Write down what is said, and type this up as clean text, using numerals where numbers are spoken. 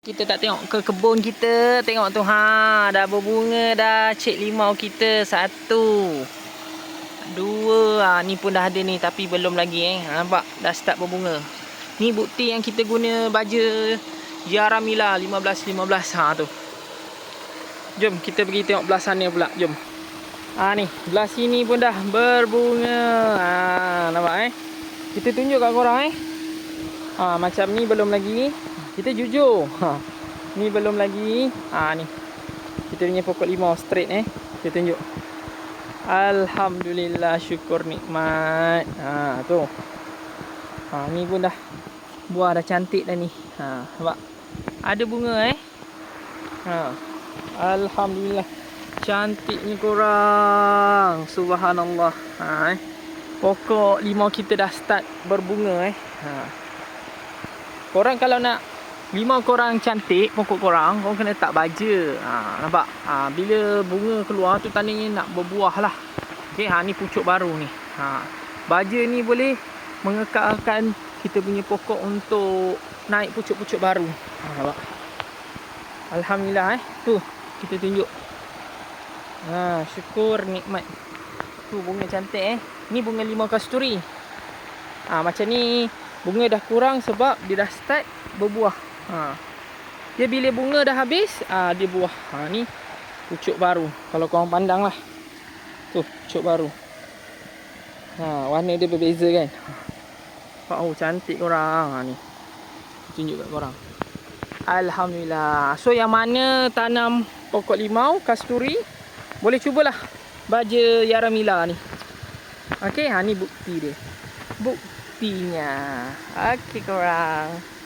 Kita tak tengok ke kebun kita. Tengok tu. Dah berbunga dah cik limau kita. 1 2. Ni pun dah ada ni. Tapi belum lagi nampak? Dah start berbunga. Ni bukti yang kita guna baja Yaramila 15-15. Tu. Jom kita pergi tengok belah sana pula. Jom. Ni. Belah sini pun dah berbunga. Nampak Kita tunjuk kat korang macam ni belum lagi. Kita jujur. Ni belum lagi. Ni. Kita punya pokok limau straight Kita tunjuk. Alhamdulillah, syukur nikmat. Tu. Ni pun dah buah dah cantik dah ni. Nampak? Ada bunga Alhamdulillah. Cantiknya korang. Subhanallah. Pokok limau kita dah start berbunga Korang kalau nak limau korang cantik, pokok korang kena tak baja. Nampak? Bila bunga keluar tu tandanya nak berbuah lah. Okay, ni pucuk baru ni. Baja ni boleh mengekalkan kita punya pokok untuk naik pucuk-pucuk baru. Nampak? Alhamdulillah Tu, kita tunjuk. Syukur nikmat. Tu bunga cantik Ni bunga limau kasturi. Macam ni bunga dah kurang sebab dia dah start berbuah. Dia bila bunga dah habis, dia buah. Ni pucuk baru. Kalau korang pandang lah. Tu, pucuk baru. Warna dia berbeza kan. Cantik korang. Ni tunjuk kat korang. Alhamdulillah. So yang mana tanam pokok limau kasturi, boleh cubalah baja Yaramila ni. Okay, ni bukti dia. Buktinya. Okay korang.